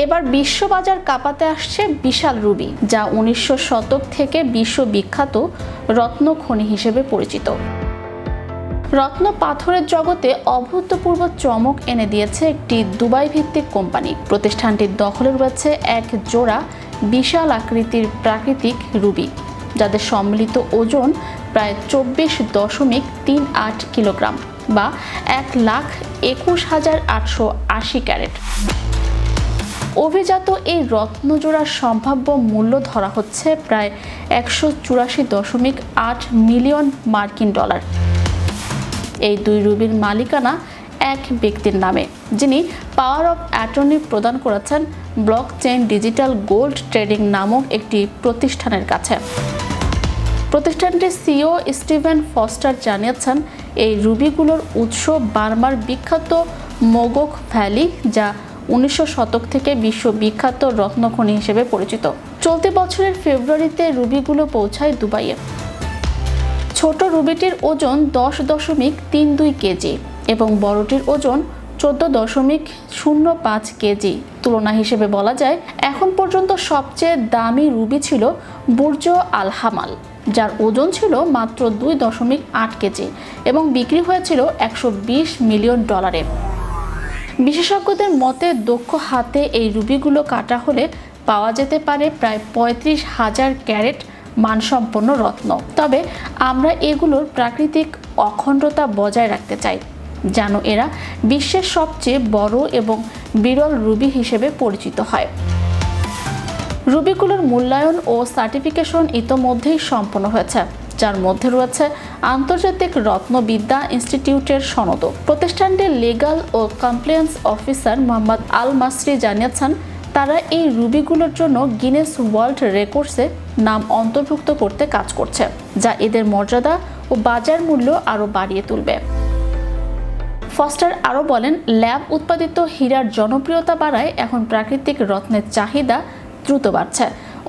এবার বিশ্ববাজার কাঁপাতে আসছে বিশাল রুবি, যা 1900 শতক থেকে বিশ্ববিখ্যাত রত্ন খনি হিসেবে পরিচিত। রত্ন পাথরের জগতে অভূতপূর্ব চমক এনে দিয়েছে একটি দুবাই ভিত্তিক কোম্পানি। প্রতিষ্ঠানটির দখলে রয়েছে এক জোড়া বিশাল আকৃতির প্রাকৃতিক রুবি, যাদের সম্মিলিত ওজন প্রায় 24.38 কিলোগ্রাম বা 1,21,880 ক্যারেট। অভিজাত এই রত্নজোড়ার সম্ভাব্য মূল্য ধরা হচ্ছে প্রায় 184.8 মিলিয়ন মার্কিন ডলার। এই দুই রুবির মালিকানা এক ব্যক্তির নামে, যিনি পাওয়ার অফ অ্যাটর্নি প্রদান করেছেন ব্লকচেইন ডিজিটাল গোল্ড ট্রেডিং নামক একটি প্রতিষ্ঠানের কাছে। প্রতিষ্ঠানটির সিইও স্টিভেন ফস্টার জানিয়েছেন, এই রুবিগুলোর উৎস বার্মার বিখ্যাত মোগক ভ্যালি, যা 1900 শতক থেকে বিশ্ববিখ্যাত রত্নখনি হিসেবে পরিচিত। চলতি বছরের ফেব্রুয়ারিতে রুবিগুলো পৌঁছায় দুবাইয়ে। ছোট রুবিটির ওজন 10.32 কেজি এবং বড়টির ওজন 14.05 কেজি। তুলনা হিসেবে বলা যায়, এখন পর্যন্ত সবচেয়ে দামি রুবি ছিল বুর্জ আল হামাল, যার ওজন ছিল মাত্র 2.8 কেজি এবং বিক্রি হয়েছিল 120 মিলিয়ন ডলারে। বিশেষজ্ঞদের মতে, দক্ষ হাতে এই রুবিগুলো কাটা হলে পাওয়া যেতে পারে প্রায় 35,000 ক্যারেট মানসম্পন্ন রত্ন। তবে আমরা এগুলোর প্রাকৃতিক অখণ্ডতা বজায় রাখতে চাই, যেন এরা বিশ্বের সবচেয়ে বড় এবং বিরল রুবি হিসেবে পরিচিত হয়। রুবিগুলোর মূল্যায়ন ও সার্টিফিকেশন ইতোমধ্যেই সম্পন্ন হয়েছে, যার মধ্যে রয়েছে আন্তর্জাতিক রত্নবিদ্যা ইনস্টিটিউটের সনদ। প্রতিষ্ঠানটির লিগ্যাল ও কমপ্লায়েন্স অফিসার মোহাম্মদ আল মাসরি জানিয়েছেন, তারা এই রুবিগুলোর জন্য গিনেস ওয়ার্ল্ড রেকর্ডসে নাম অন্তর্ভুক্ত করতে কাজ করছে, যা এদের মর্যাদা ও বাজার মূল্য আরও বাড়িয়ে তুলবে। ফস্টার আরও বলেন, ল্যাব উৎপাদিত হীরার জনপ্রিয়তা বাড়ায় এখন প্রাকৃতিক রত্নের চাহিদা দ্রুত বাড়ছে।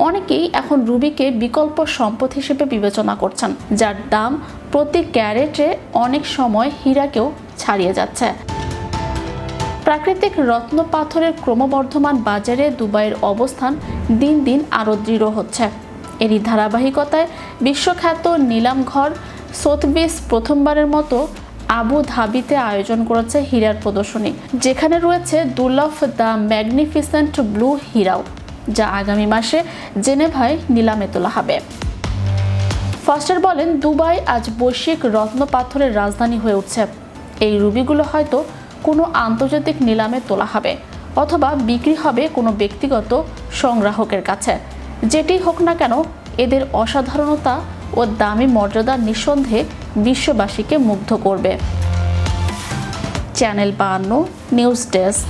অনেকেই এখন রুবিকে বিকল্প সম্পদ হিসেবে বিবেচনা করছেন, যার দাম প্রতি ক্যারেটে অনেক সময় হীরাকেও ছাড়িয়ে যাচ্ছে। প্রাকৃতিক রত্ন পাথরের ক্রমবর্ধমান বাজারে দুবাইয়ের অবস্থান দিন দিন আরও দৃঢ় হচ্ছে। এরই ধারাবাহিকতায় বিশ্বখ্যাত নিলামঘর সোথবিস প্রথমবারের মতো আবু ধাবিতে আয়োজন করেছে হীরার প্রদর্শনী, যেখানে রয়েছে দুর্লভ দ্য ম্যাগনিফিসেন্ট ব্লু হীরাও, যা আগামী মাসে জেনেভায় নিলামে তোলা হবে। ফস্টার বলেন, দুবাই আজ বৈশ্বিক রত্ন পাথরের রাজধানী হয়ে উঠছে। এই রুবিগুলো হয়তো কোনো আন্তর্জাতিক নিলামে তোলা হবে অথবা বিক্রি হবে কোনো ব্যক্তিগত সংগ্রাহকের কাছে। যেটি হোক না কেন, এদের অসাধারণতা ও দামি মর্যাদা নিঃসন্দেহে বিশ্ববাসীকে মুগ্ধ করবে। Channel 52 news desk.